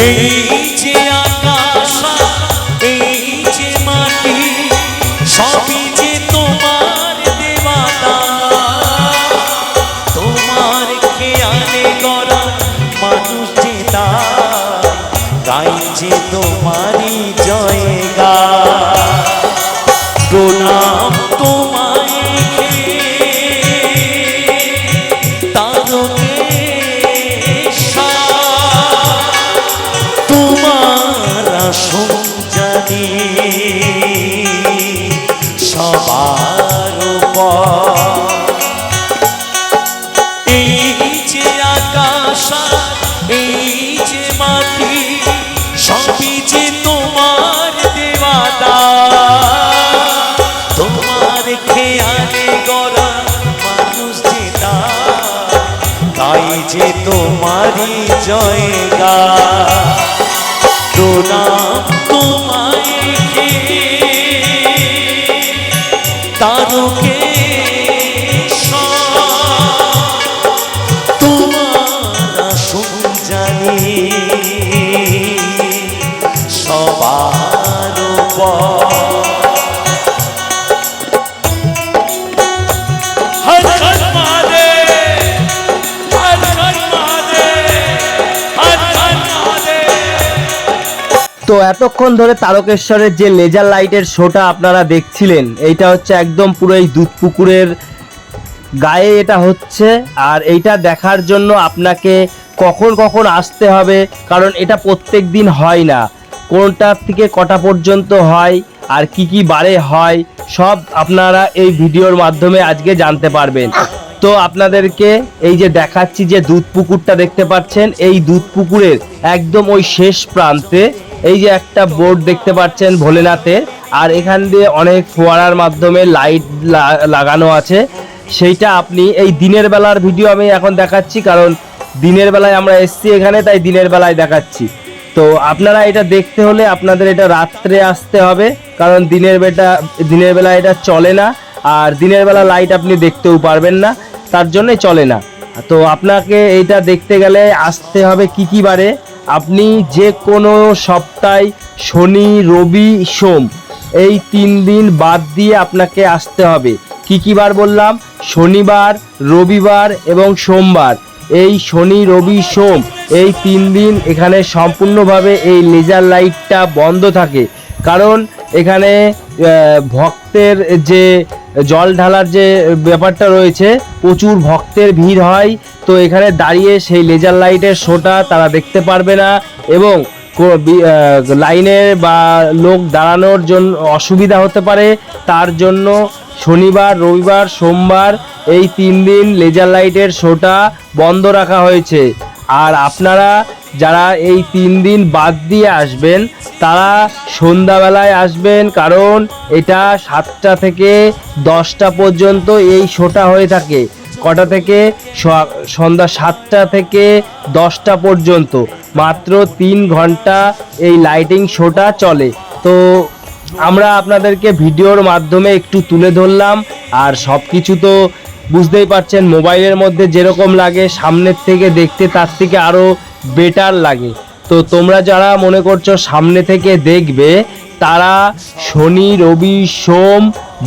এই যে আকাশ এই যে মাটি সবই যে তোমার দেওয়া দান। তোমার খেয়ালে গড়া মানুষ যে তাই গাই যে তোমারই জয়গান। প্রণাম তোমায় তোমার আসন জানি সবার উপর। এই যে আকাশ এই যে মাটি সবই যে তোমার দেওয়া দান। তোমার খেয়ালে গড়া মানুষ যে তাই যে তোমারই জয়গান। প্রণাম তোমায় তোমার আসন জানি সবার উপর। হর হর মহাদেব, হর হর মহাদেব, হর হর মহাদেব। তো এতক্ষণ ধরে তারকেশ্বরের যে লেজার লাইটের শোটা আপনারা দেখছিলেন, এইটা হচ্ছে একদম পুরো এই দুধপুকুরের গায়ে এটা হচ্ছে। আর এইটা দেখার জন্য আপনাকে কখন কখন আসতে হবে, কারণ এটা প্রত্যেক দিন হয় না। কোনটার থেকে কটা পর্যন্ত হয় আর কি কি বারে হয় সব আপনারা এই ভিডিওর মাধ্যমে আজকে জানতে পারবেন। তো আপনাদেরকে এই যে দেখাচ্ছি যে দুধপুকুরটা দেখতে পাচ্ছেন, এই দুধপুকুরের একদম ওই শেষ প্রান্তে এই যে একটা বোর্ড দেখতে পাচ্ছেন ভোলেনাথের, আর এখান দিয়ে অনেক ফোয়ারার মাধ্যমে লাইট লাগানো আছে। সেইটা আপনি এই দিনের বেলার ভিডিও আমি এখন দেখাচ্ছি, কারণ দিনের বেলায় আমরা এসছি এখানে, তাই দিনের বেলায় দেখাচ্ছি। তো আপনারা এটা দেখতে হলে আপনাদের এটা রাত্রে আসতে হবে, কারণ দিনের বেলা এটা চলে না, আর দিনের বেলা লাইট আপনি দেখতেও পারবেন না, তার জন্যই চলে না। তো আপনাকে এইটা দেখতে গেলে আসতে হবে কি কি বারে। আপনি যে কোনো সপ্তাহে শনি রবি সোম এই 3 দিন বাদ দিয়ে আপনাকে আসতে হবে। কি কি বার বললাম? শনিবার, রবিবার এবং সোমবার। এই শনি রবি সোম এই 3 দিন এখানে সম্পূর্ণভাবে এই লেজার লাইটটা বন্ধ থাকে, কারণ এখানে ভক্তের যে জল ঢালার যে ব্যাপারটা রয়েছে, প্রচুর ভক্তের ভিড় হয়। তো এখানে দাঁড়িয়ে সেই লেজার লাইটের শোটা তারা দেখতে পারবে না, এবং লাইনের বা লোক দাঁড়ানোর জন্য অসুবিধা হতে পারে। তার জন্য শনিবার রবিবার সোমবার এই 3 দিন লেজার লাইটের শোটা বন্ধ রাখা হয়েছে। আর আপনারা যারা এই 3 দিন বাদ দিয়ে আসবেন তারা সন্ধ্যাবেলায় আসবেন, কারণ এটা 7টা থেকে 10টা পর্যন্ত এই শোটা হয়ে থাকে। কটা থেকে? সন্ধ্যা 7টা থেকে 10টা পর্যন্ত, মাত্র 3 ঘন্টা এই লাইটিং শোটা চলে। তো আমরা আপনাদেরকে ভিডিওর মাধ্যমে একটু তুলে ধরলাম, আর সব কিছু তো বুঝতেই পারছেন মোবাইলের মধ্যে যেরকম লাগে সামনের থেকে দেখতে তার থেকে আরও বেটার লাগে। তো তোমরা যারা মনে করছো সামনে থেকে দেখবে, তারা শনি রবি সোম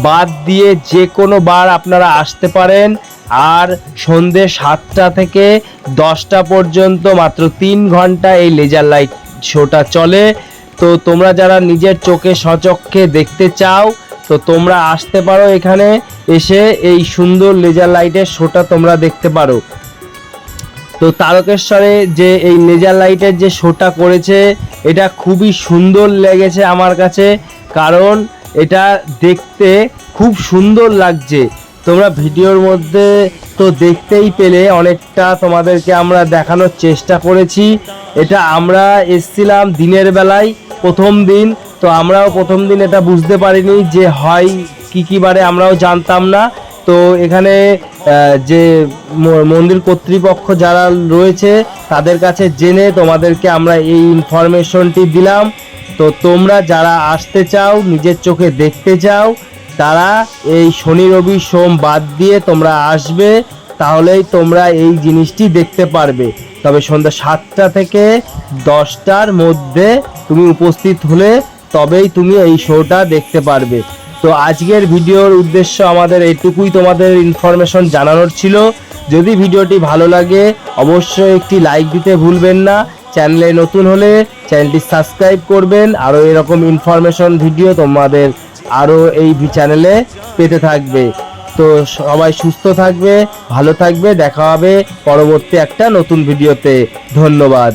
বাদ দিয়ে যে কোনো বার আপনারা আসতে পারেন। আর সন্ধে 7টা থেকে 10টা পর্যন্ত মাত্র 3 ঘন্টা এই লেজার লাইট শোটা চলে। তো তোমরা যারা নিজের চোখে সচক্ষে দেখতে চাও, তো তোমরা আসতে পারো, এখানে এসে এই সুন্দর লেজার লাইটের শোটা তোমরা দেখতে পারো। তো তারকেশ্বরে যে এই লেজার লাইটের যে শোটা করেছে, এটা খুবই সুন্দর লেগেছে আমার কাছে, কারণ এটা দেখতে খুব সুন্দর লাগছে। তোমরা ভিডিওর মধ্যে তো দেখতেই পেলে, অনেকটা তোমাদেরকে আমরা দেখানোর চেষ্টা করেছি। এটা আমরা এসছিলাম দিনের বেলায় প্রথম দিন, তো আমরাও প্রথম দিন এটা বুঝতে পারিনি যে হয় কি কি বারে, আমরাও জানতাম না। তো এখানে যে মন্দির কর্তৃপক্ষ যারা রয়েছে তাদের কাছে জেনে তোমাদেরকে আমরা এই ইনফরমেশনটি দিলাম। তো তোমরা যারা আসতে চাও, নিজের চোখে দেখতে চাও, তারা এই শনি রবি সোম বাদ দিয়ে তোমরা আসবে, তাহলেই তোমরা এই জিনিসটি দেখতে পারবে। তবে সন্ধ্যা 7টা থেকে 10টার মধ্যে তুমি উপস্থিত হলে তবেই তুমি এই শোটা দেখতে পারবে। তো আজকের ভিডিওর উদ্দেশ্য আমাদের এইটুকুই, তোমাদের ইনফরমেশন জানানোর ছিল। যদি ভিডিওটি ভালো লাগে অবশ্যই একটি লাইক দিতে ভুলবেন না। চ্যানেলে নতুন হলে চ্যানেলটি সাবস্ক্রাইব করবেন। আরও এরকম ইনফরমেশন ভিডিও তোমাদের আরও এই চ্যানেলে পেতে থাকবে। তো সবাই সুস্থ থাকবে, ভালো থাকবে, দেখা হবে পরবর্তী একটা নতুন ভিডিওতে। ধন্যবাদ।